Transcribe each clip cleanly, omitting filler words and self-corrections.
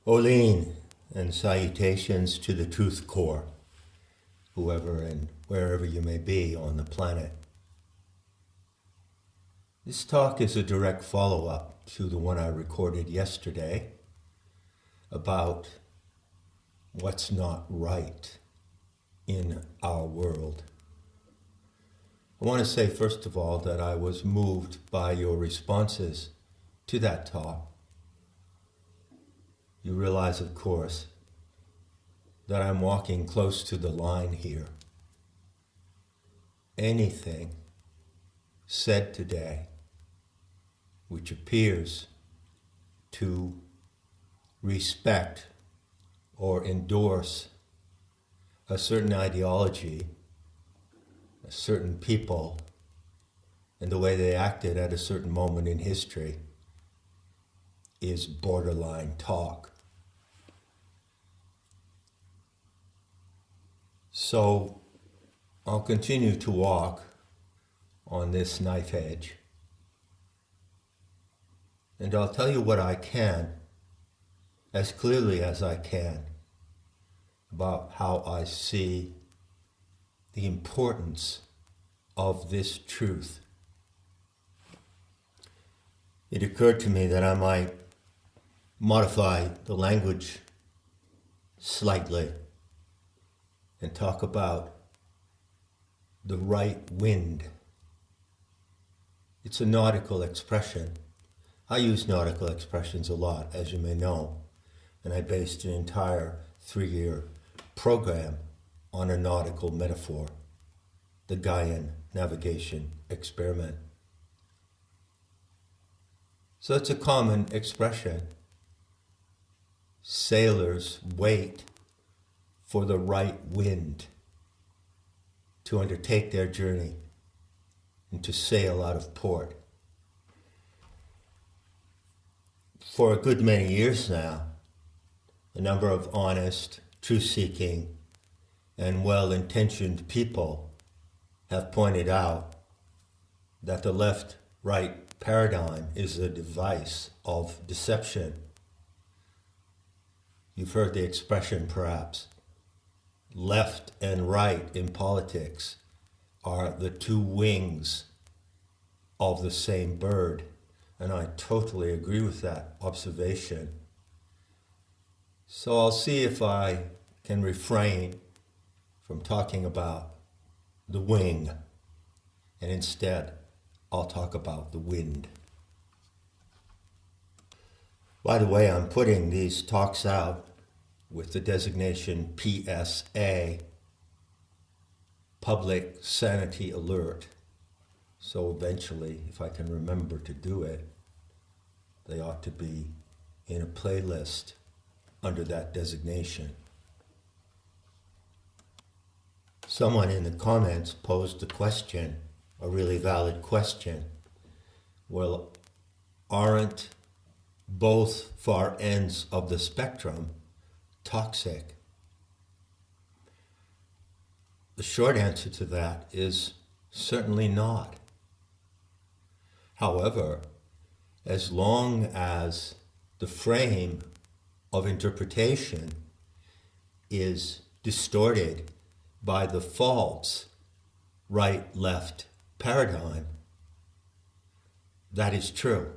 Oleen and salutations to the Truth Core, whoever and wherever you may be on the planet. This talk is a direct follow-up to the one I recorded yesterday about what's not right in our world. I want to say, first of all, that I was moved by your responses to that talk. You realize, of course, that I'm walking close to the line here. Anything said today which appears to respect or endorse a certain ideology, a certain people, and the way they acted at a certain moment in history is borderline talk. So I'll continue to walk on this knife edge, and I'll tell you what I can, as clearly as I can, about how I see the importance of this truth. It occurred to me that I might modify the language slightly and talk about the right wind. It's a nautical expression. I use nautical expressions a lot, as you may know, and I based an entire 3-year program on a nautical metaphor, the Gaian navigation experiment. So it's a common expression. Sailors wait for the right wind to undertake their journey and to sail out of port. For a good many years now, a number of honest, truth-seeking, and well-intentioned people have pointed out that the left-right paradigm is a device of deception. You've heard the expression, perhaps, left and right in politics are the two wings of the same bird, and I totally agree with that observation. So I'll see if I can refrain from talking about the wing, and instead I'll talk about the wind. By the way, I'm putting these talks out with the designation PSA, Public Sanity Alert. So eventually, if I can remember to do it, they ought to be in a playlist under that designation. Someone in the comments posed a question, a really valid question. Well, aren't both far ends of the spectrum toxic? The short answer to that is certainly not. However, as long as the frame of interpretation is distorted by the false right-left paradigm, that is true.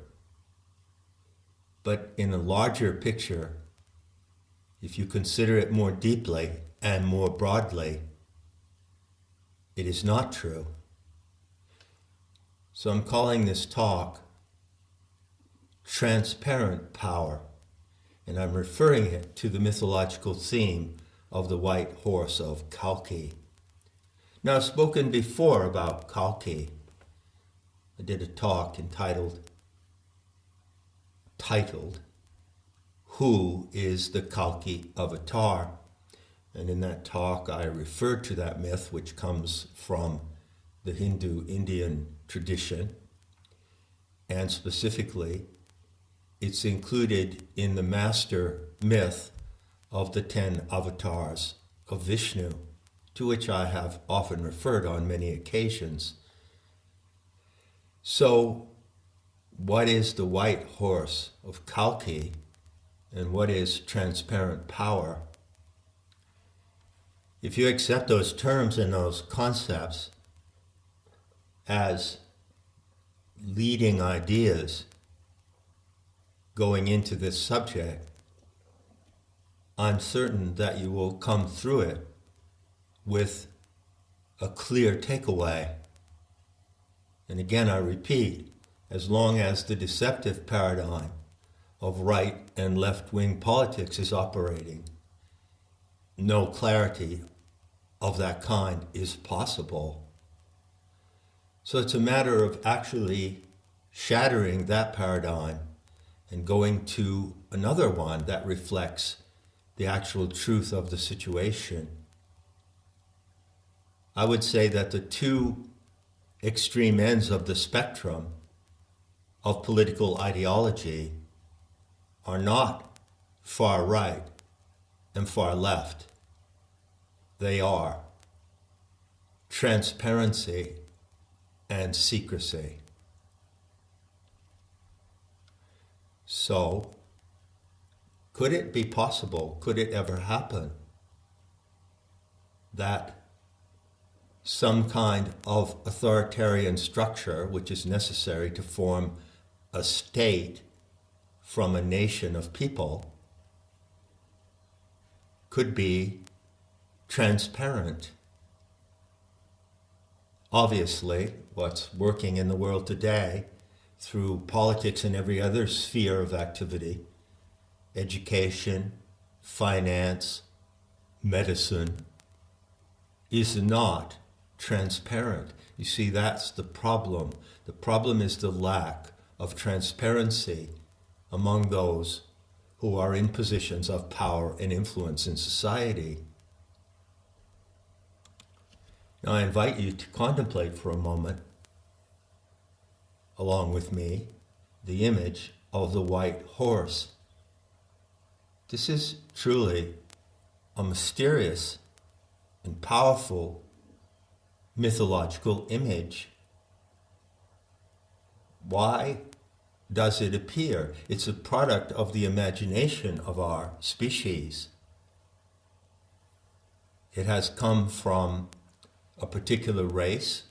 But in a larger picture, if you consider it more deeply and more broadly, it is not true. So I'm calling this talk Transparent Power, and I'm referring it to the mythological theme of the white horse of Kalki. Now, I've spoken before about Kalki. I did a talk entitled Who is the Kalki Avatar? And in that talk, I referred to that myth, which comes from the Hindu-Indian tradition, and specifically, it's included in the master myth of the 10 avatars of Vishnu, to which I have often referred on many occasions. So, what is the white horse of Kalki and what is transparent power, if you accept those terms and those concepts as leading ideas going into this subject, I'm certain that you will come through it with a clear takeaway. And again, I repeat, as long as the deceptive paradigm of right and left-wing politics is operating, no clarity of that kind is possible. So it's a matter of actually shattering that paradigm and going to another one that reflects the actual truth of the situation. I would say that the two extreme ends of the spectrum of political ideology are not far right and far left. They are transparency and secrecy. So, could it be possible, could it ever happen, that some kind of authoritarian structure, which is necessary to form a state from a nation of people, could be transparent? Obviously, what's working in the world today through politics and every other sphere of activity, education, finance, medicine, is not transparent. You see, that's the problem. The problem is the lack of transparency among those who are in positions of power and influence in society. Now, I invite you to contemplate for a moment, along with me, the image of the white horse. This is truly a mysterious and powerful mythological image. Why does it appear? It's a product of the imagination of our species. It has come from a particular race,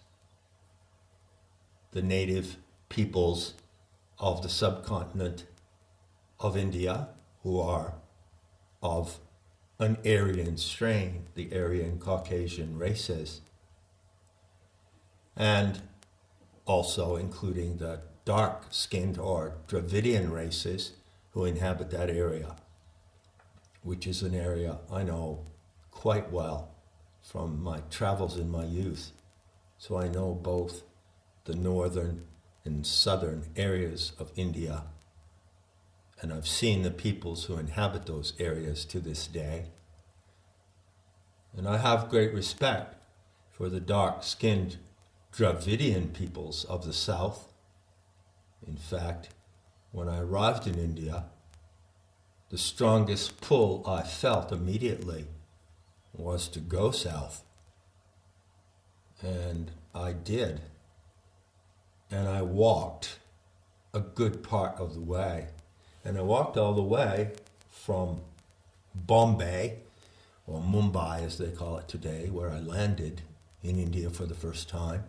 the native peoples of the subcontinent of India, who are of an Aryan strain, the Aryan Caucasian races, and also including the dark-skinned or Dravidian races who inhabit that area, which is an area I know quite well from my travels in my youth. So I know both the northern and southern areas of India, and I've seen the peoples who inhabit those areas to this day. And I have great respect for the dark-skinned Dravidian peoples of the south. In fact, when I arrived in India, the strongest pull I felt immediately was to go south. And I did. And I walked a good part of the way. And I walked all the way from Bombay, or Mumbai as they call it today, where I landed in India for the first time,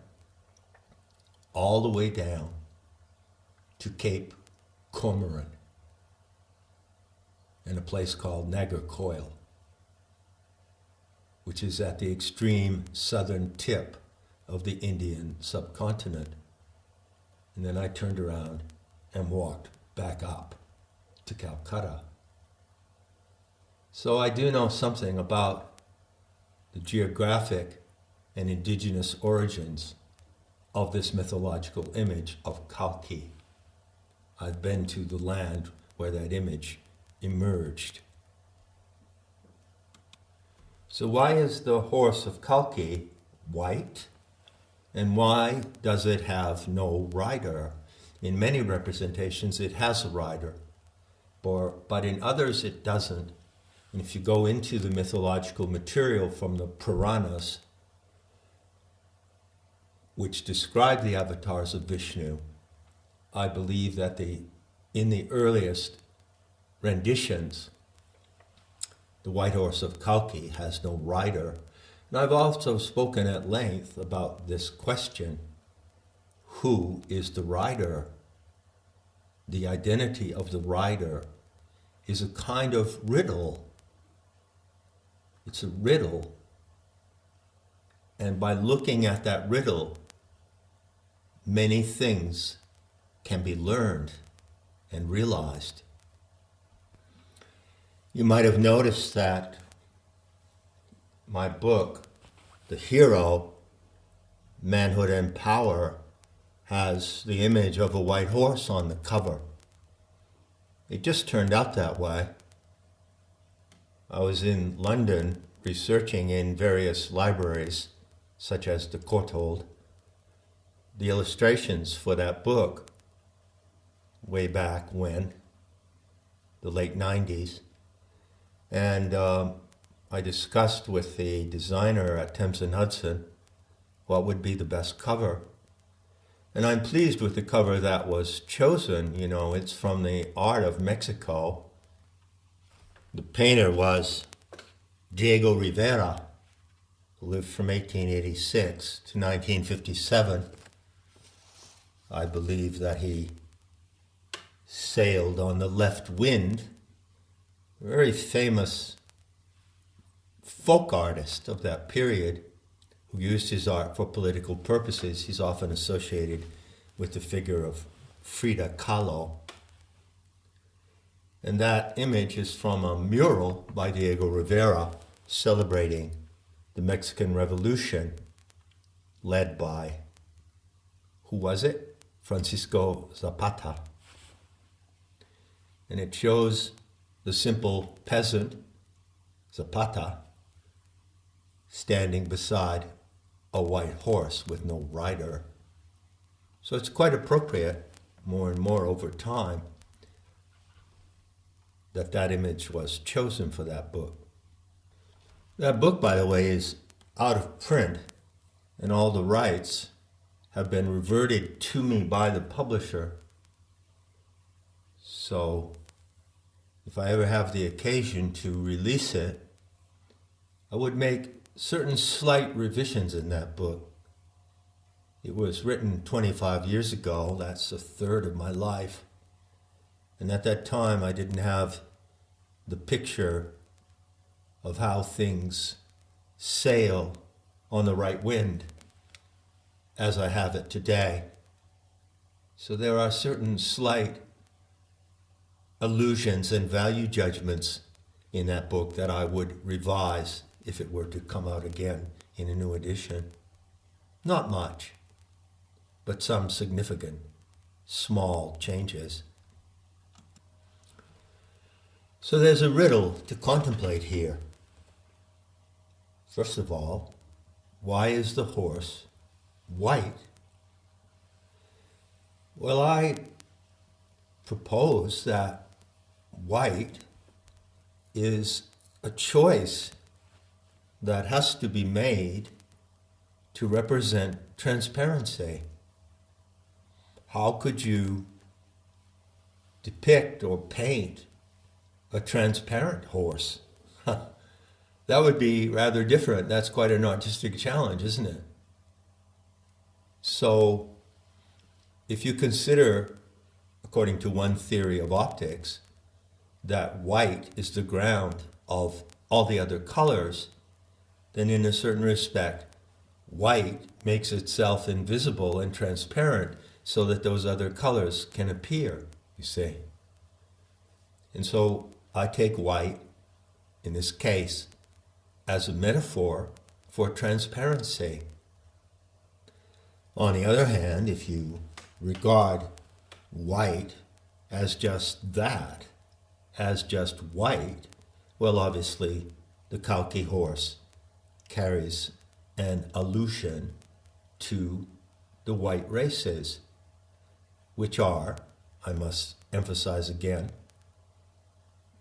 all the way down to Cape Comorin in a place called Nagercoil, which is at the extreme southern tip of the Indian subcontinent. And then I turned around and walked back up to Calcutta. So I do know something about the geographic and indigenous origins of this mythological image of Kalki. I've been to the land where that image emerged. So why is the horse of Kalki white? And why does it have no rider? In many representations it has a rider, but in others it doesn't. And if you go into the mythological material from the Puranas, which describe the avatars of Vishnu, I believe that in the earliest renditions. The White Horse of Kalki has no rider. And I've also spoken at length about this question: who is the rider? The identity of the rider is a kind of riddle. It's a riddle. And by looking at that riddle, many things can be learned and realized. You might have noticed that my book, The Hero, Manhood and Power, has the image of a white horse on the cover. It just turned out that way. I was in London researching in various libraries, such as the Courtauld, the illustrations for that book way back when, the late 90s. And I discussed with the designer at Thames and Hudson what would be the best cover. And I'm pleased with the cover that was chosen. You know, it's from the art of Mexico. The painter was Diego Rivera, who lived from 1886 to 1957. I believe that he sailed on the left wind. A very famous folk artist of that period, who used his art for political purposes. He's often associated with the figure of Frida Kahlo. And that image is from a mural by Diego Rivera celebrating the Mexican Revolution, led by, who was it? Francisco Zapata. And it shows the simple peasant, Zapata, standing beside a white horse with no rider. So it's quite appropriate, more and more over time, that image was chosen for that book. That book, by the way, is out of print, and all the rights have been reverted to me by the publisher. So if I ever have the occasion to release it, I would make certain slight revisions in that book. It was written 25 years ago. That's a third of my life. And at that time, I didn't have the picture of how things sail on the right wind as I have it today. So there are certain slight allusions and value judgments in that book that I would revise if it were to come out again in a new edition. Not much, but some significant, small changes. So there's a riddle to contemplate here. First of all, why is the horse white? Well, I propose that white is a choice that has to be made to represent transparency. How could you depict or paint a transparent horse? That would be rather different. That's quite an artistic challenge, isn't it? So, if you consider, according to one theory of optics, that white is the ground of all the other colors, then in a certain respect, white makes itself invisible and transparent so that those other colors can appear, you see. And so I take white, in this case, as a metaphor for transparency. On the other hand, if you regard white as just that, as just white, well, obviously, the Kalki horse carries an allusion to the white races, which are, I must emphasize again,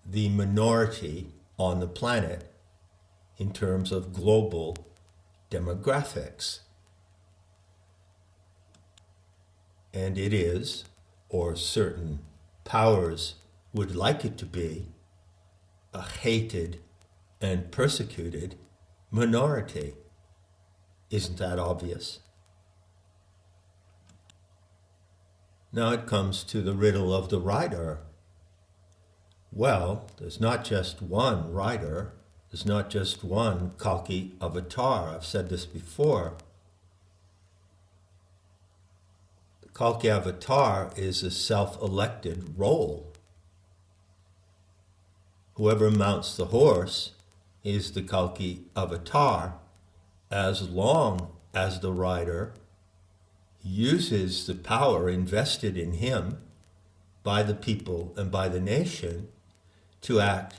the minority on the planet in terms of global demographics. And it is, or certain powers would like it to be a hated and persecuted minority. Isn't that obvious? Now it comes to the riddle of the rider. Well, there's not just one rider. There's not just one Kalki avatar. I've said this before. The Kalki avatar is a self-elected role. Whoever mounts the horse is the Kalki avatar, as long as the rider uses the power invested in him by the people and by the nation to act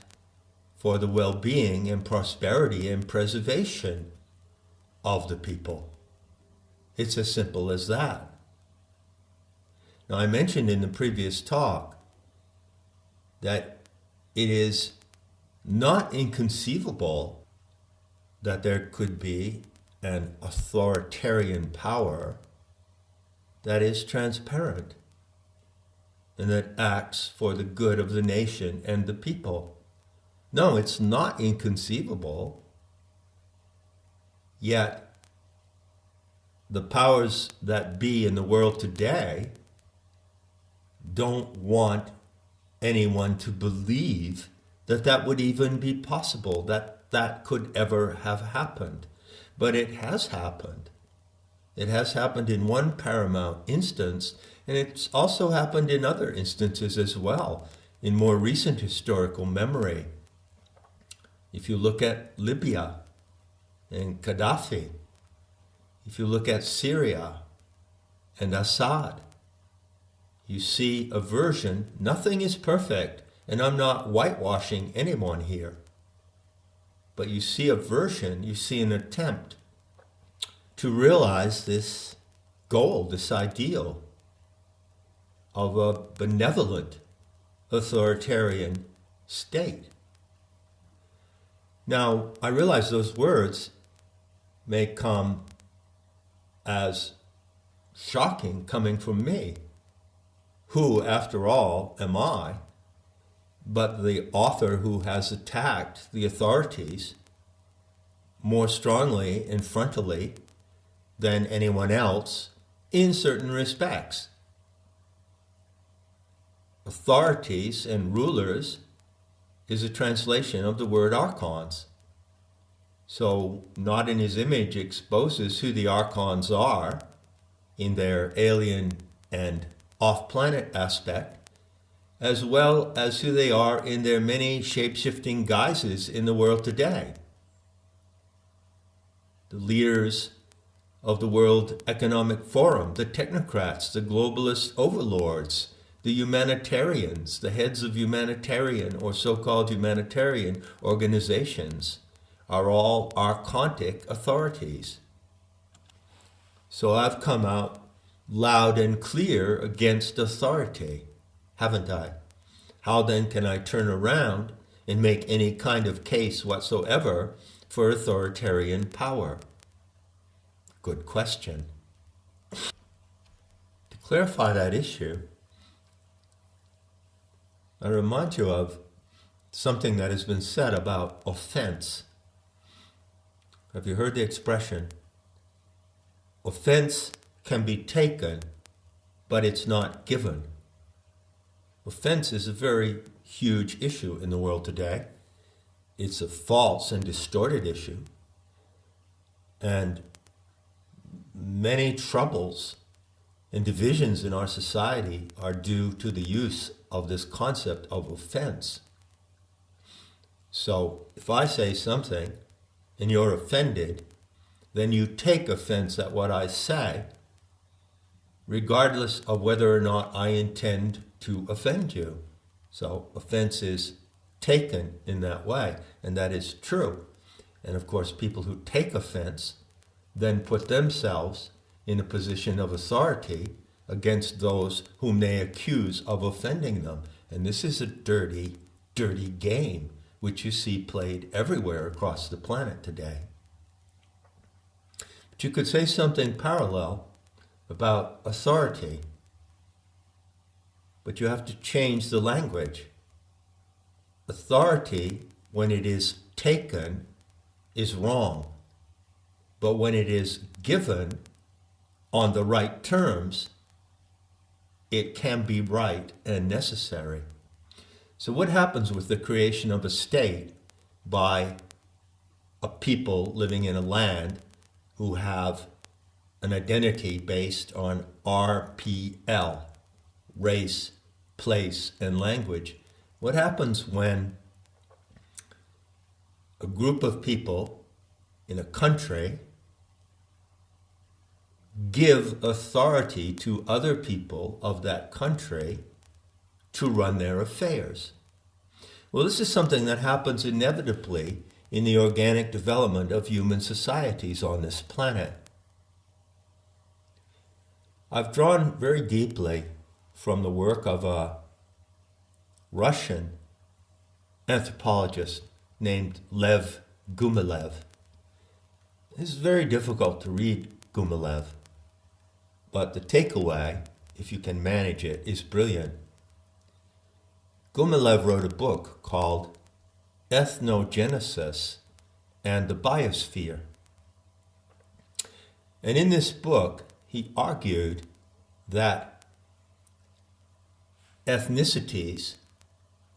for the well-being and prosperity and preservation of the people. It's as simple as that. Now, I mentioned in the previous talk that it is not inconceivable that there could be an authoritarian power that is transparent and that acts for the good of the nation and the people. No, it's not inconceivable. Yet, the powers that be in the world today don't want anyone to believe that that would even be possible, that that could ever have happened. But it has happened. It has happened in one paramount instance, and it's also happened in other instances as well, in more recent historical memory. If you look at Libya and Gaddafi, if you look at Syria and Assad, you see a version. Nothing is perfect, and I'm not whitewashing anyone here. But you see a version, you see an attempt to realize this goal, this ideal of a benevolent authoritarian state. Now, I realize those words may come as shocking coming from me. Who, after all, am I but the author who has attacked the authorities more strongly and frontally than anyone else in certain respects? Authorities and rulers is a translation of the word archons. So, Not in His Image exposes who the archons are in their alien and off-planet aspect, as well as who they are in their many shape-shifting guises in the world today. The leaders of the World Economic Forum, the technocrats, the globalist overlords, the humanitarians, the heads of humanitarian or so-called humanitarian organizations are all archontic authorities. So I've come out loud and clear against authority, haven't I? How then can I turn around and make any kind of case whatsoever for authoritarian power? Good question. To clarify that issue, I remind you of something that has been said about offense. Have you heard the expression? Offense can be taken, but it's not given. Offense is a very huge issue in the world today. It's a false and distorted issue. And many troubles and divisions in our society are due to the use of this concept of offense. So if I say something and you're offended, then you take offense at what I say, regardless of whether or not I intend to offend you. So offense is taken in that way, and that is true. And of course, people who take offense then put themselves in a position of authority against those whom they accuse of offending them. And this is a dirty, dirty game, which you see played everywhere across the planet today. But you could say something parallel about authority, but you have to change the language. authority, when it is taken, is wrong. But when it is given on the right terms, it can be right and necessary. So what happens with the creation of a state by a people living in a land who have an identity based on RPL, race, place, and language? What happens when a group of people in a country give authority to other people of that country to run their affairs? Well, this is something that happens inevitably in the organic development of human societies on this planet. I've drawn very deeply from the work of a Russian anthropologist named Lev Gumilev. It's very difficult to read Gumilev, but the takeaway, if you can manage it, is brilliant. Gumilev wrote a book called Ethnogenesis and the Biosphere. And in this book, he argued that ethnicities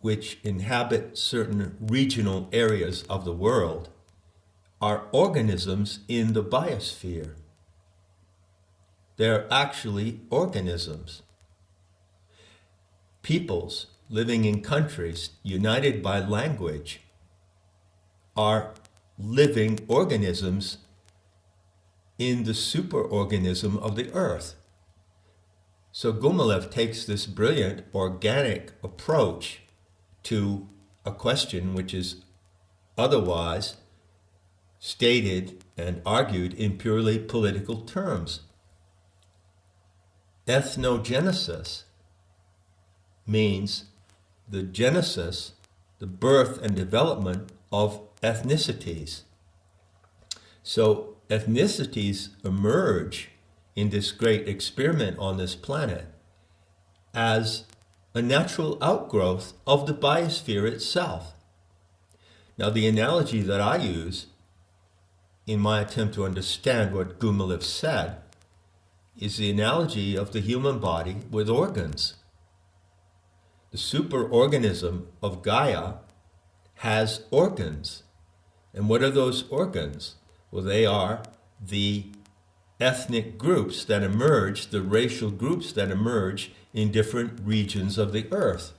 which inhabit certain regional areas of the world are organisms in the biosphere. They're actually organisms. Peoples living in countries united by language are living organisms in the superorganism of the earth. So Gumilev takes this brilliant organic approach to a question which is otherwise stated and argued in purely political terms. Ethnogenesis means the genesis, the birth and development of ethnicities. So ethnicities emerge in this great experiment on this planet as a natural outgrowth of the biosphere itself. Now, the analogy that I use in my attempt to understand what Gumilev said is the analogy of the human body with organs. The superorganism of Gaia has organs. And what are those organs? Well, they are the ethnic groups that emerge, the racial groups that emerge in different regions of the earth.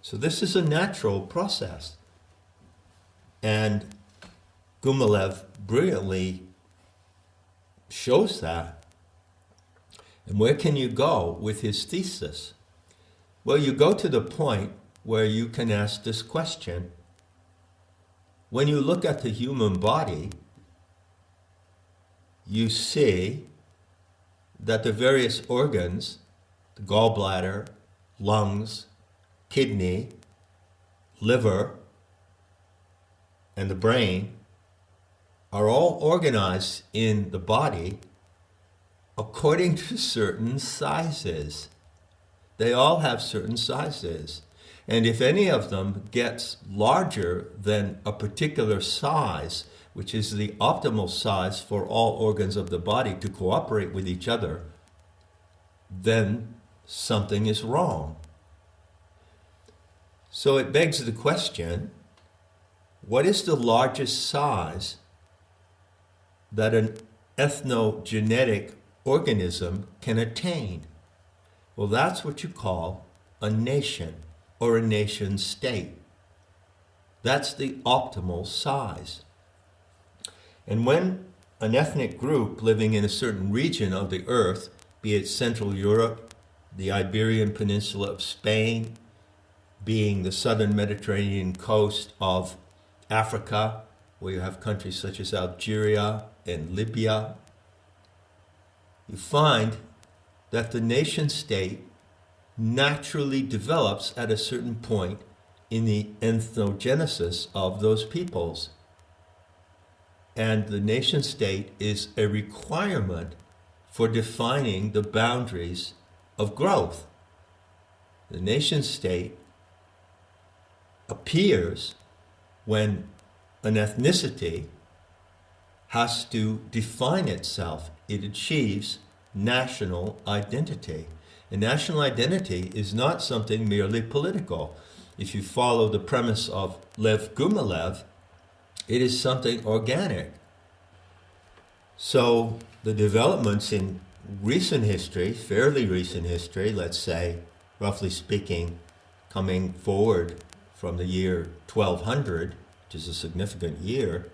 So this is a natural process. And Gumilev brilliantly shows that. And where can you go with his thesis? Well, you go to the point where you can ask this question. When you look at the human body, you see that the various organs, the gallbladder, lungs, kidney, liver, and the brain, are all organized in the body according to certain sizes. They all have certain sizes. And if any of them gets larger than a particular size, which is the optimal size for all organs of the body to cooperate with each other, then something is wrong. So it begs the question, what is the largest size that an ethnogenetic organism can attain? Well, that's what you call a nation or a nation state. That's the optimal size. And when an ethnic group living in a certain region of the earth, be it Central Europe, the Iberian Peninsula of Spain, being the southern Mediterranean coast of Africa, where you have countries such as Algeria and Libya, you find that the nation state naturally develops at a certain point in the ethnogenesis of those peoples. And the nation state is a requirement for defining the boundaries of growth. The nation state appears when an ethnicity has to define itself. It achieves national identity. And national identity is not something merely political. If you follow the premise of Lev Gumilev, it is something organic. So the developments in recent history, fairly recent history, let's say, roughly speaking, coming forward from the year 1200, which is a significant year,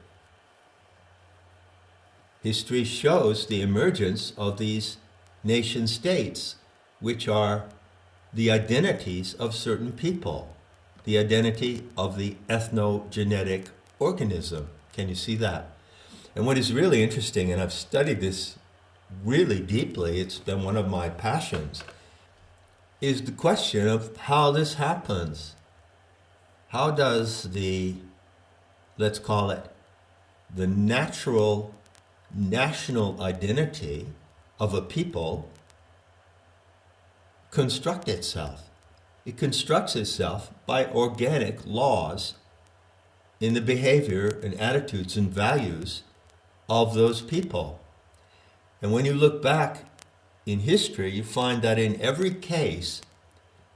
history shows the emergence of these nation states, which are the identities of certain people, the identity of the ethnogenetic organism. Can you see that? And what is really interesting, and I've studied this really deeply, it's been one of my passions, is the question of how this happens. How does the, let's call it, the natural national identity of a people construct itself? It constructs itself by organic laws in the behavior and attitudes and values of those people. And when you look back in history, you find that in every case,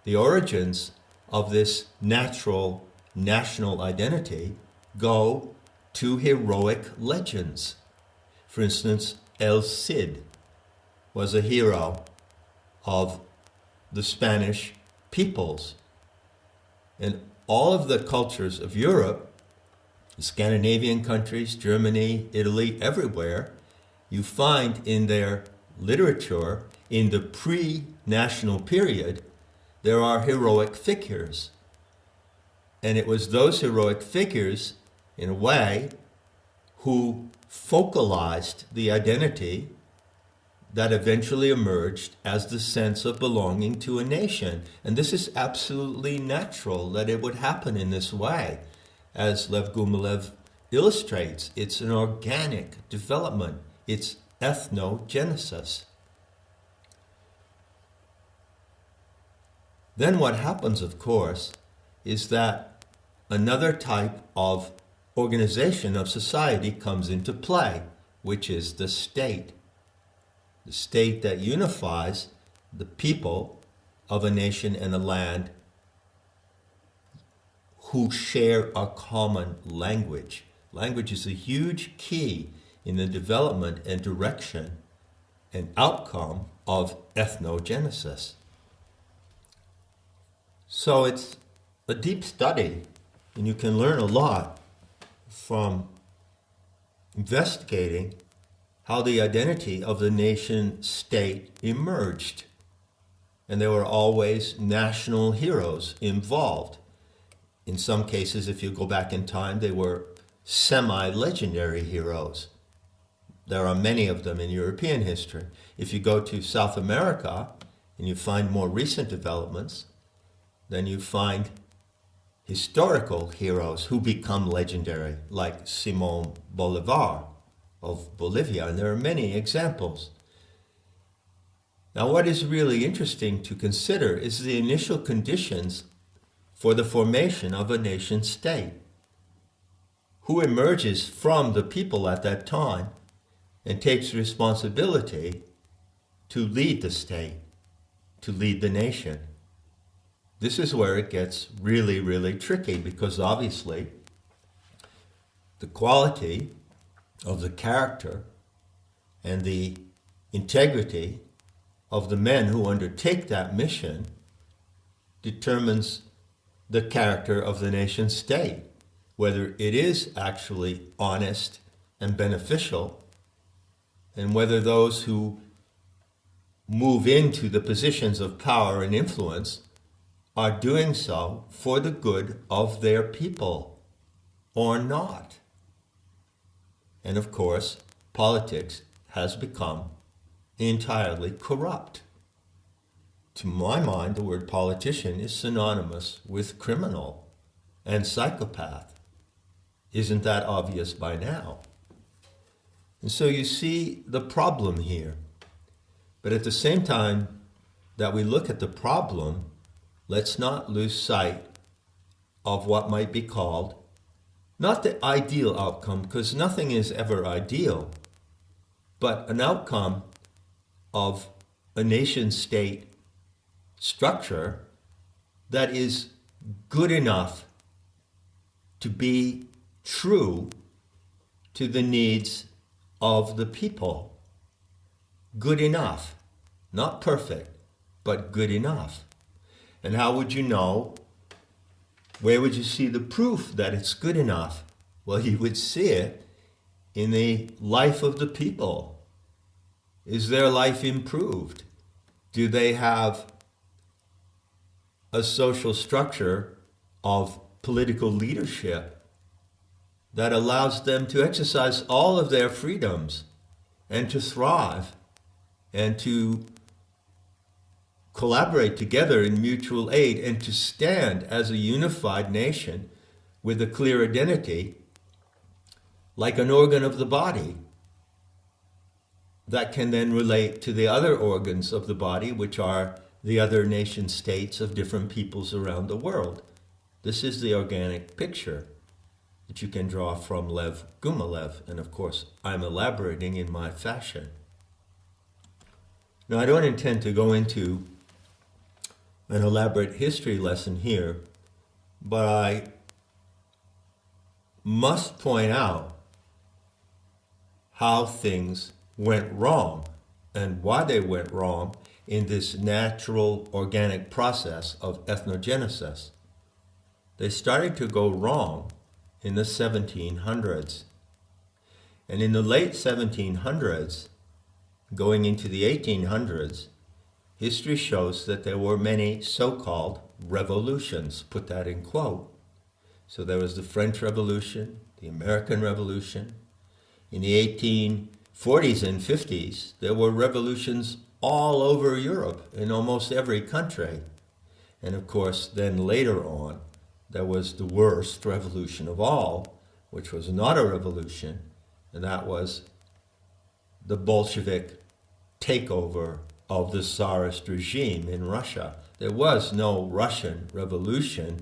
the origins of this natural national identity go to heroic legends. For instance, El Cid was a hero of the Spanish peoples. And all of the cultures of Europe, the Scandinavian countries, Germany, Italy, everywhere, you find in their literature, in the pre-national period, there are heroic figures. And it was those heroic figures, in a way, who focalized the identity that eventually emerged as the sense of belonging to a nation. And this is absolutely natural that it would happen in this way. As Lev Gumilev illustrates, it's an organic development. It's ethnogenesis. Then what happens, of course, is that another type of organization of society comes into play, which is the state. The state that unifies the people of a nation and a land who share a common language. Language is a huge key in the development and direction and outcome of ethnogenesis. So it's a deep study, and you can learn a lot from investigating how the identity of the nation state emerged. And there were always national heroes involved. In some cases, if you go back in time, they were semi-legendary heroes. There are many of them in European history. If you go to South America and you find more recent developments, then you find historical heroes who become legendary, like Simon Bolivar of Bolivia, and there are many examples. Now, what is really interesting to consider is the initial conditions for the formation of a nation state. Who emerges from the people at that time and takes responsibility to lead the state, to lead the nation? This is where it gets really, really tricky, because obviously the quality of the character and the integrity of the men who undertake that mission determines the character of the nation state, whether it is actually honest and beneficial, and whether those who move into the positions of power and influence are doing so for the good of their people or not. And of course, politics has become entirely corrupt. To my mind, the word politician is synonymous with criminal and psychopath. Isn't that obvious by now? And so you see the problem here. But at the same time that we look at the problem, let's not lose sight of what might be called, not the ideal outcome, because nothing is ever ideal, but an outcome of a nation-state structure that is good enough to be true to the needs of the people. Good enough. Not perfect, but good enough. And how would you know? Where would you see the proof that it's good enough? Well, you would see it in the life of the people. Is their life improved? Do they have a social structure of political leadership that allows them to exercise all of their freedoms and to thrive and to collaborate together in mutual aid and to stand as a unified nation with a clear identity, like an organ of the body that can then relate to the other organs of the body, which are the other nation states of different peoples around the world. This is the organic picture that you can draw from Lev Gumilev, and of course I'm elaborating in my fashion. Now, I don't intend to go into an elaborate history lesson here, but I must point out how things went wrong and why they went wrong in this natural organic process of ethnogenesis. They started to go wrong in the 1700s. And in the late 1700s, going into the 1800s, history shows that there were many so-called revolutions, put that in quote. So there was the French Revolution, the American Revolution. In the 1840s and 50s, there were revolutions all over Europe, in almost every country. And of course, then later on, there was the worst revolution of all, which was not a revolution, and that was the Bolshevik takeover of the Tsarist regime in Russia. There was no Russian revolution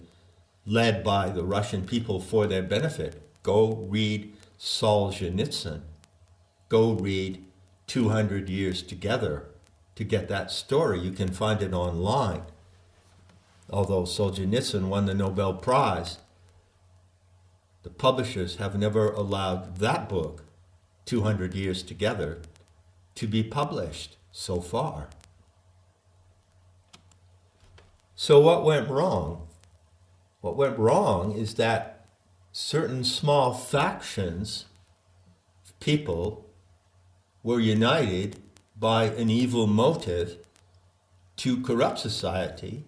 led by the Russian people for their benefit. Go read Solzhenitsyn. Go read 200 Years Together to get that story. You can find it online. Although Solzhenitsyn won the Nobel Prize, the publishers have never allowed that book, 200 Years Together, to be published so far. So what went wrong? What went wrong is that certain small factions of people were united by an evil motive to corrupt society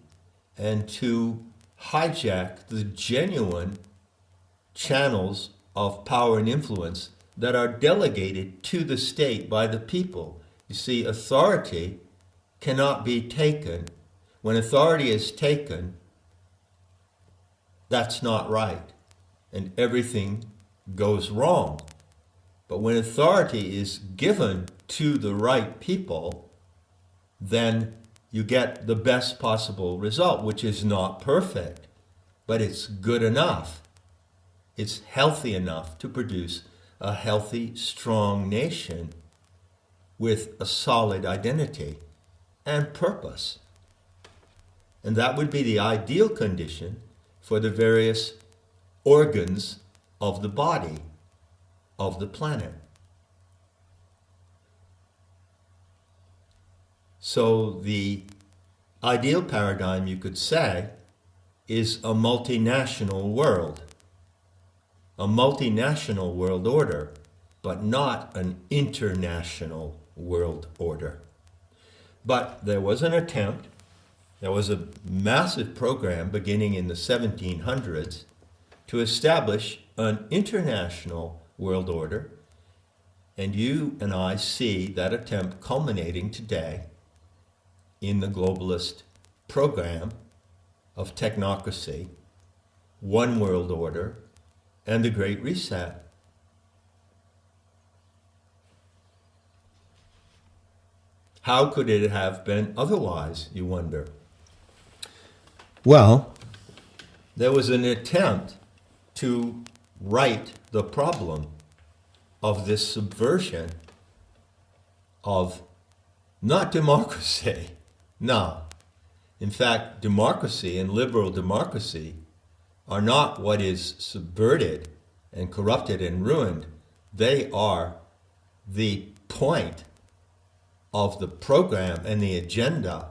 and to hijack the genuine channels of power and influence that are delegated to the state by the people. You see, authority cannot be taken. When authority is taken, that's not right, and everything goes wrong. But when authority is given to the right people, then you get the best possible result, which is not perfect, but it's good enough. It's healthy enough to produce a healthy, strong nation with a solid identity and purpose. And that would be the ideal condition for the various organs of the body, of the planet. So the ideal paradigm, you could say, is a multinational world. A multinational world order, but not an international world order. But there was an attempt, there was a massive program beginning in the 1700s to establish an international world order, and you and I see that attempt culminating today in the globalist program of technocracy, one world order, and the Great Reset. How could it have been otherwise, you wonder? Well, there was an attempt to right the problem of this subversion of not democracy. No. In fact, democracy and liberal democracy are not what is subverted and corrupted and ruined. They are the point of the program and the agenda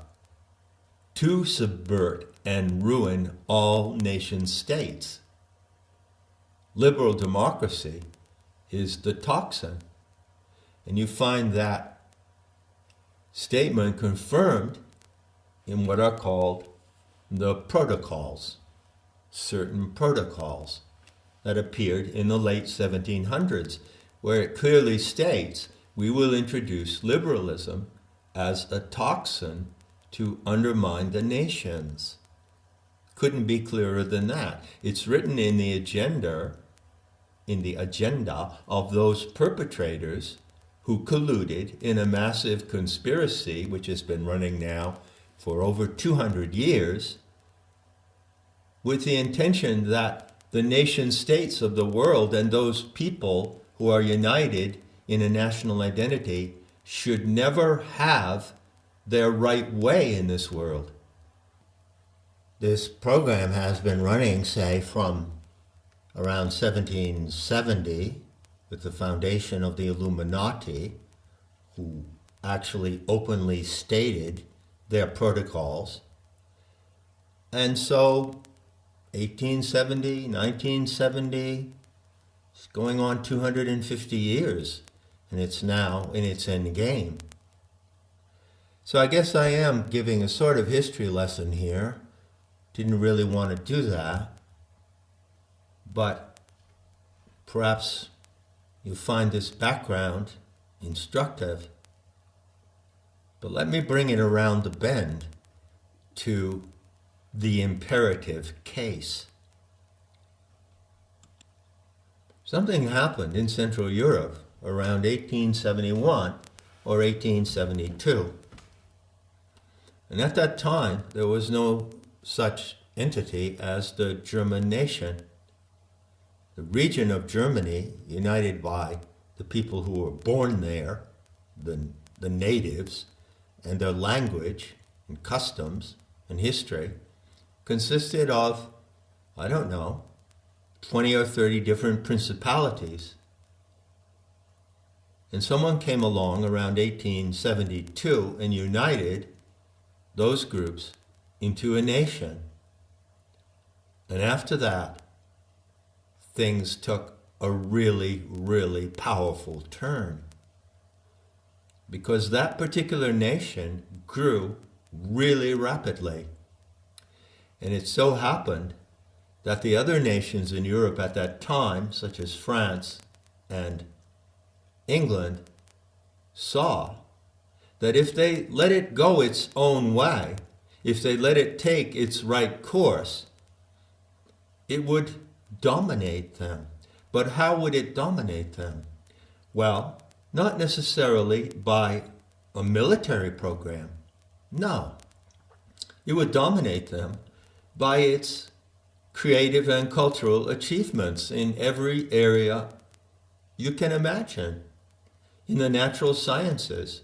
to subvert and ruin all nation states. Liberal democracy is the toxin. And you find that statement confirmed in what are called the protocols, certain protocols that appeared in the late 1700s, where it clearly states we will introduce liberalism as a toxin to undermine the nations. Couldn't be clearer than that. It's written in the agenda of those perpetrators who colluded in a massive conspiracy which has been running now for over 200 years with the intention that the nation states of the world and those people who are united in a national identity should never have their right way in this world. This program has been running, say, from around 1770 with the foundation of the Illuminati, who actually openly stated their protocols. And so 1870, 1970, it's going on 250 years, and it's now in its end game. So I guess I am giving a sort of history lesson here. Didn't really want to do that, but perhaps you find this background instructive. But let me bring it around the bend to the imperative case. Something happened in Central Europe around 1871 or 1872. And at that time, there was no such entity as the German nation. The region of Germany, united by the people who were born there, the natives, and their language and customs and history, consisted of, 20 or 30 different principalities. And someone came along around 1872 and united those groups into a nation. And after that, things took a really, really powerful turn. Because that particular nation grew really rapidly. And it so happened that the other nations in Europe at that time, such as France and England, saw that if they let it go its own way, if they let it take its right course, it would dominate them. But how would it dominate them? Well, not necessarily by a military program. No. It would dominate them by its creative and cultural achievements in every area you can imagine, in the natural sciences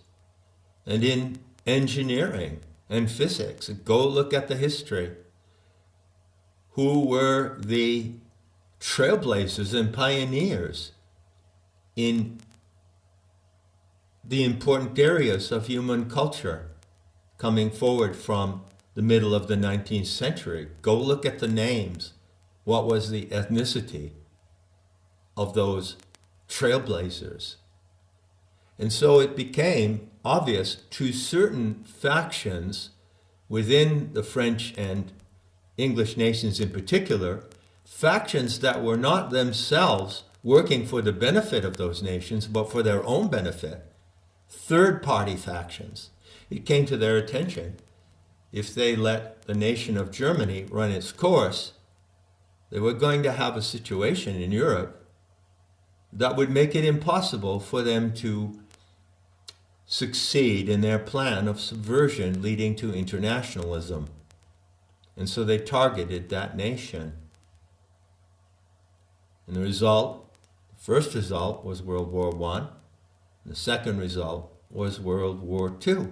and in engineering and physics. Go look at the history. Who were the trailblazers and pioneers in the important areas of human culture coming forward from the middle of the 19th century? Go look at the names. What was the ethnicity of those trailblazers? And so it became obvious to certain factions within the French and English nations in particular, factions that were not themselves working for the benefit of those nations, but for their own benefit, third-party factions. It came to their attention. If they let the nation of Germany run its course, they were going to have a situation in Europe that would make it impossible for them to succeed in their plan of subversion leading to internationalism. And so they targeted that nation. And the first result was World War I. The second result was World War II.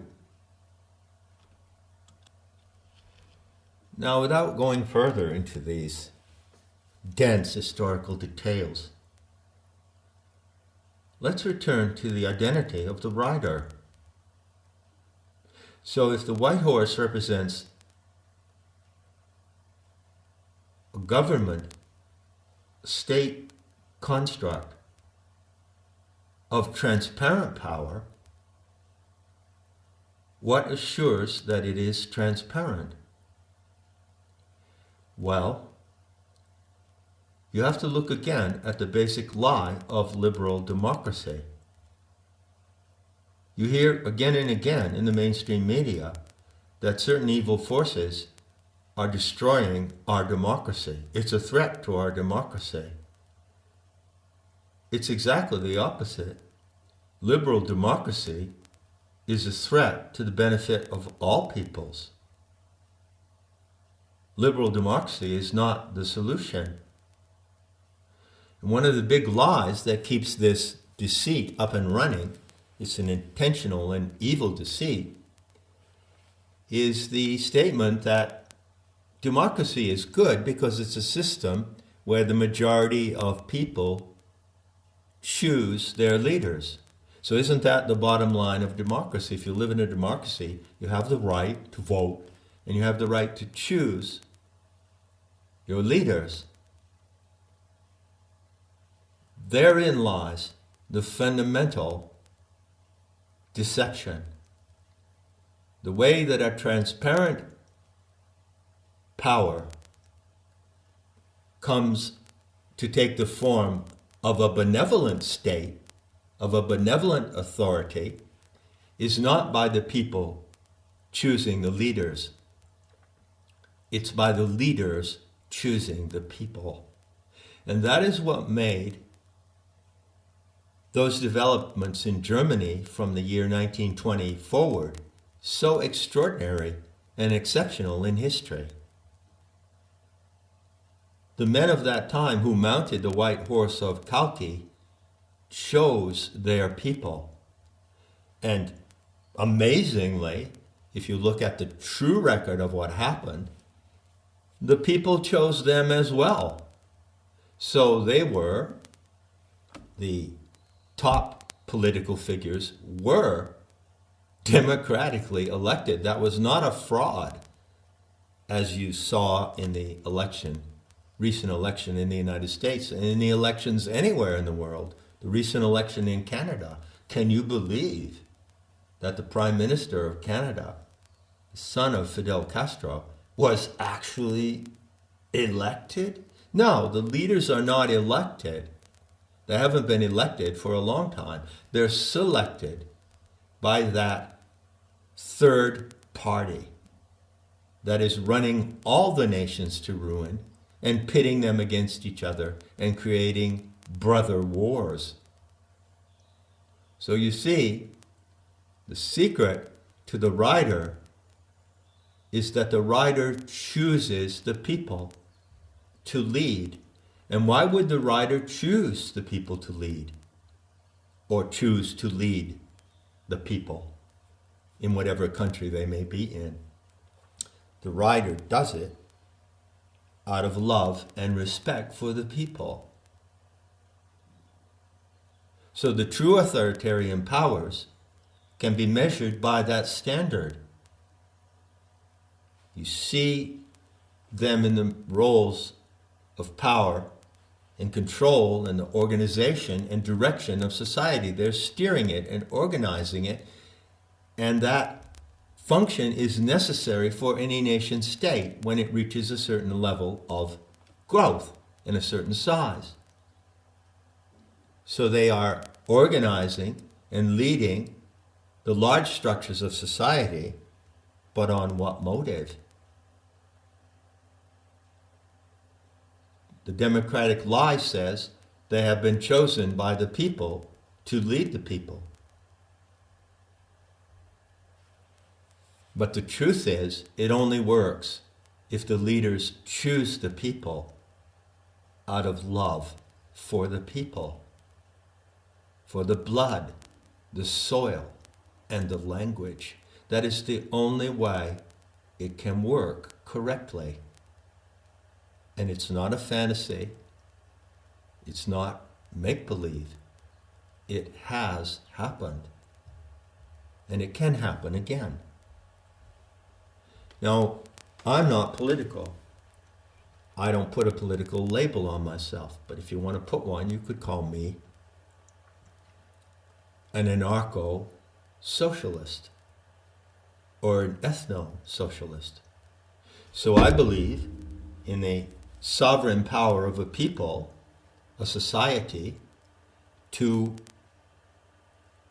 Now, without going further into these dense historical details, let's return to the identity of the rider. So if the white horse represents a government, state construct of transparent power, what assures that it is transparent? Well, you have to look again at the basic lie of liberal democracy. You hear again and again in the mainstream media that certain evil forces are destroying our democracy. It's a threat to our democracy. It's exactly the opposite. Liberal democracy is a threat to the benefit of all peoples. Liberal democracy is not the solution. And one of the big lies that keeps this deceit up and running, it's an intentional and evil deceit, is the statement that democracy is good because it's a system where the majority of people choose their leaders. So isn't that the bottom line of democracy? If you live in a democracy, you have the right to vote and you have the right to choose your leaders. Therein lies the fundamental deception. The way that a transparent power comes to take the form of a benevolent state, of a benevolent authority, is not by the people choosing the leaders. It's by the leaders choosing the people. And that is what made those developments in Germany from the year 1920 forward so extraordinary and exceptional in history. The men of that time who mounted the white horse of Kalki chose their people. And amazingly, if you look at the true record of what happened, the people chose them as well. So they were, the top political figures were democratically elected. That was not a fraud, as you saw in the recent election in the United States and in the elections anywhere in the world. The recent election in Canada. Can you believe that the Prime Minister of Canada, the son of Fidel Castro, was actually elected? No, the leaders are not elected. They haven't been elected for a long time. They're selected by that third party that is running all the nations to ruin and pitting them against each other and creating brother wars. So you see, the secret to the rider is that the rider chooses the people to lead. And why would the rider choose the people to lead? Or choose to lead the people in whatever country they may be in? The rider does it out of love and respect for the people. So the true authoritarian powers can be measured by that standard. You see them in the roles of power and control and the organization and direction of society. They're steering it and organizing it, and that function is necessary for any nation state when it reaches a certain level of growth and a certain size. So they are organizing and leading the large structures of society, but on what motive? The democratic lie says they have been chosen by the people to lead the people. But the truth is, it only works if the leaders choose the people out of love for the people, for the blood, the soil, and the language. That is the only way it can work correctly. And it's not a fantasy. It's not make-believe. It has happened. And it can happen again. Now, I'm not political. I don't put a political label on myself. But if you want to put one, you could call me an anarcho-socialist or an ethno-socialist. So I believe in the sovereign power of a people, a society, to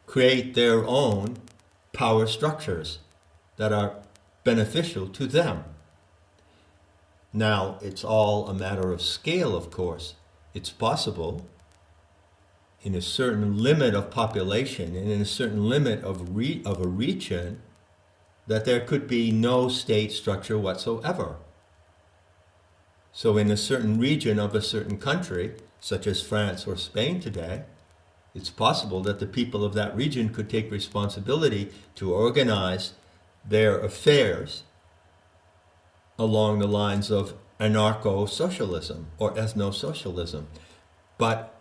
create their own power structures that are beneficial to them. Now, it's all a matter of scale, of course. It's possible in a certain limit of population and in a certain limit of a region that there could be no state structure whatsoever. So in a certain region of a certain country, such as France or Spain today, it's possible that the people of that region could take responsibility to organize their affairs along the lines of anarcho-socialism or ethno-socialism. But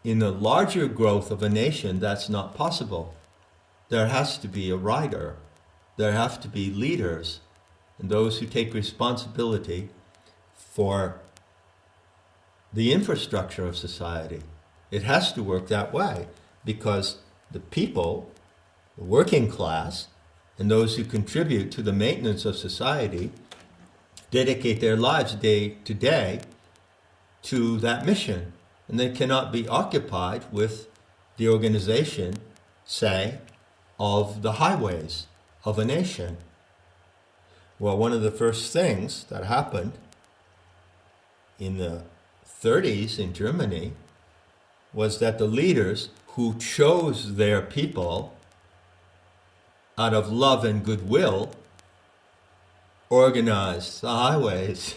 in the larger growth of a nation, that's not possible. There has to be a rider. There have to be leaders and those who take responsibility for the infrastructure of society. It has to work that way because the people, the working class, and those who contribute to the maintenance of society dedicate their lives day to day to that mission. And they cannot be occupied with the organization, say, of the highways of a nation. Well, one of the first things that happened in the 30s in Germany was that the leaders who chose their people out of love and goodwill organized the highways.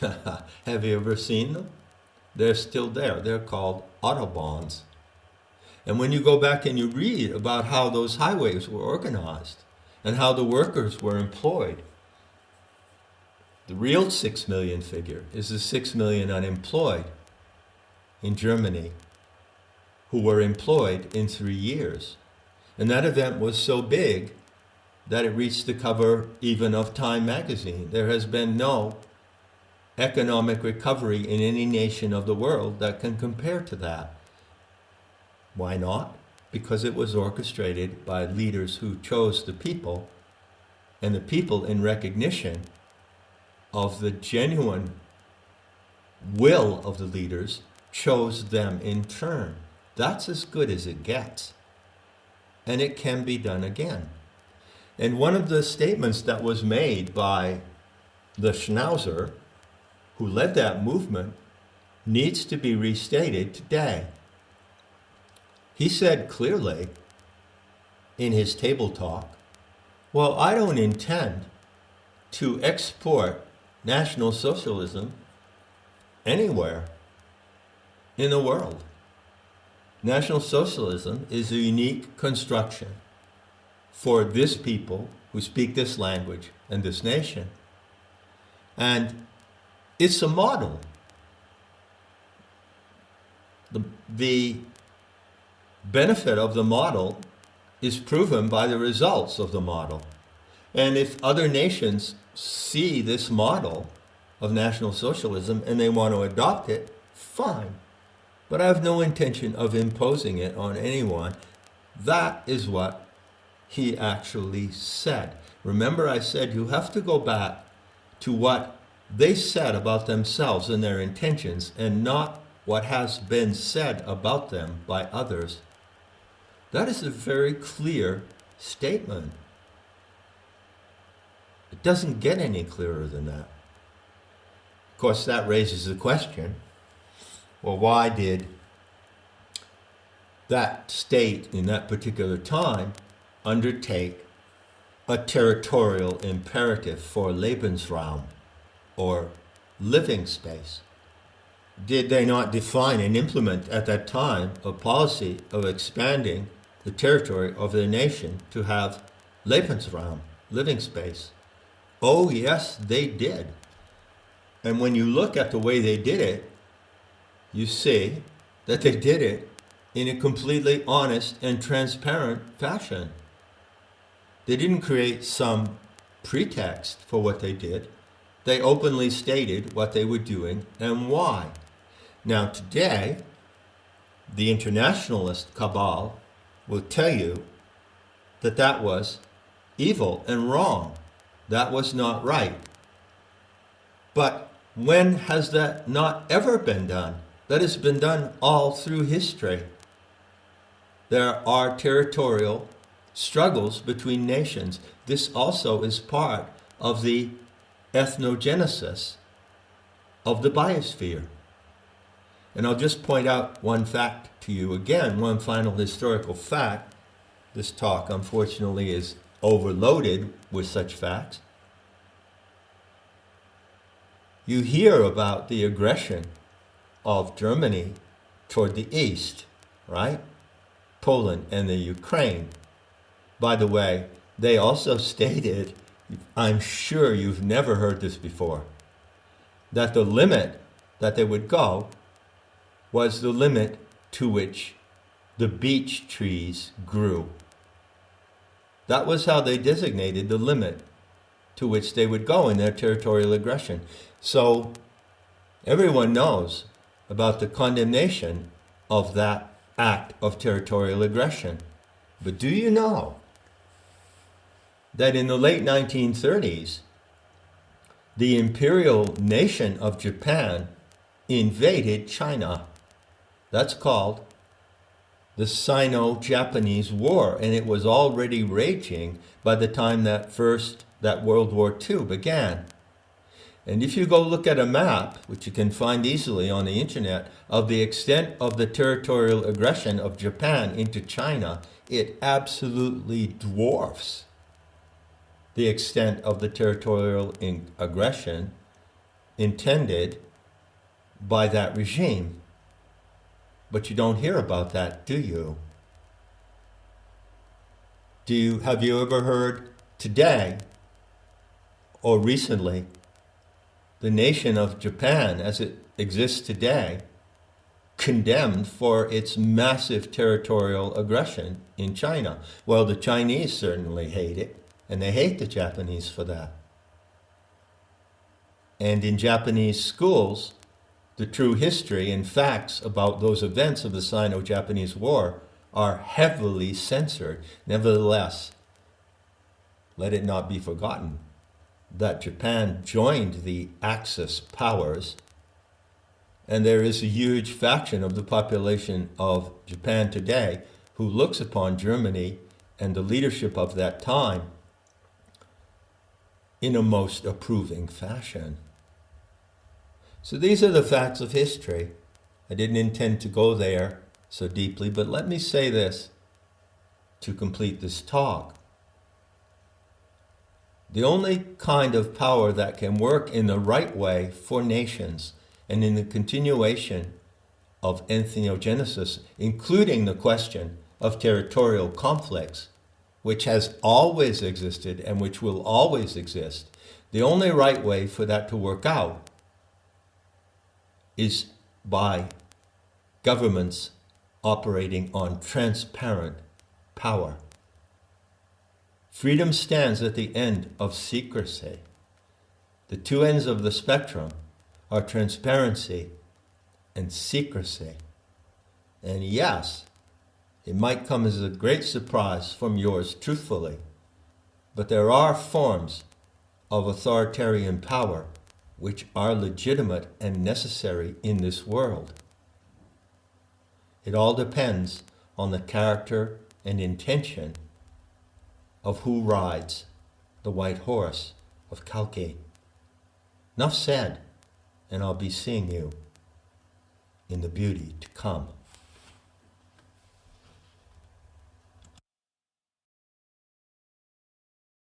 Have you ever seen them? They're still there. They're called autobahns. And when you go back and you read about how those highways were organized and how the workers were employed, the real 6 million figure is the 6 million unemployed in Germany who were employed in 3 years. And that event was so big that it reached the cover even of Time magazine. There has been no economic recovery in any nation of the world that can compare to that. Why not? Because it was orchestrated by leaders who chose the people, and the people, in recognition of the genuine will of the leaders, chose them in turn. That's as good as it gets. And it can be done again. And one of the statements that was made by the Schnauzer, who led that movement, needs to be restated today. He said clearly in his table talk, well, I don't intend to export National Socialism anywhere in the world. National Socialism is a unique construction for this people who speak this language and this nation. And it's a model. The benefit of the model is proven by the results of the model. And if other nations see this model of National Socialism and they want to adopt it, fine. But I have no intention of imposing it on anyone. That is what he actually said. Remember, I said you have to go back to what they said about themselves and their intentions, and not what has been said about them by others. That is a very clear statement. It doesn't get any clearer than that. Of course, that raises the question, well, why did that state in that particular time undertake a territorial imperative for Lebensraum? or living space? Did they not define and implement at that time a policy of expanding the territory of their nation to have Lebensraum, living space? Oh yes, they did. And when you look at the way they did it, you see that they did it in a completely honest and transparent fashion. They didn't create some pretext for what they did. They openly stated what they were doing and why. Now today, the internationalist cabal will tell you that that was evil and wrong. That was not right. But when has that not ever been done? That has been done all through history. There are territorial struggles between nations. This also is part of the ethnogenesis of the biosphere. And I'll just point out one fact to you again, one final historical fact. This talk, unfortunately, is overloaded with such facts. You hear about the aggression of Germany toward the east, right? Poland and the Ukraine. By the way, they also stated, I'm sure you've never heard this before, that the limit that they would go was the limit to which the beech trees grew. That was how they designated the limit to which they would go in their territorial aggression. So everyone knows about the condemnation of that act of territorial aggression. But do you know that in the late 1930s, the imperial nation of Japan invaded China? That's called the Sino-Japanese War, and it was already raging by the time that World War II began. And if you go look at a map, which you can find easily on the internet, of the extent of the territorial aggression of Japan into China, it absolutely dwarfs the extent of the territorial aggression intended by that regime. But you don't hear about that, do you? Have you ever heard today or recently the nation of Japan as it exists today condemned for its massive territorial aggression in China? Well, the Chinese certainly hate it, and they hate the Japanese for that. And in Japanese schools, the true history and facts about those events of the Sino-Japanese War are heavily censored. Nevertheless, let it not be forgotten that Japan joined the Axis powers, and there is a huge faction of the population of Japan today who looks upon Germany and the leadership of that time in a most approving fashion. So these are the facts of history. I didn't intend to go there so deeply, but let me say this to complete this talk. The only kind of power that can work in the right way for nations and in the continuation of ethnogenesis, including the question of territorial conflicts, which has always existed and which will always exist, the only right way for that to work out is by governments operating on transparent power. Freedom stands at the end of secrecy. The two ends of the spectrum are transparency and secrecy. And yes, it might come as a great surprise from yours truthfully, but there are forms of authoritarian power which are legitimate and necessary in this world. It all depends on the character and intention of who rides the white horse of Kalki. Enough said, and I'll be seeing you in the beauty to come.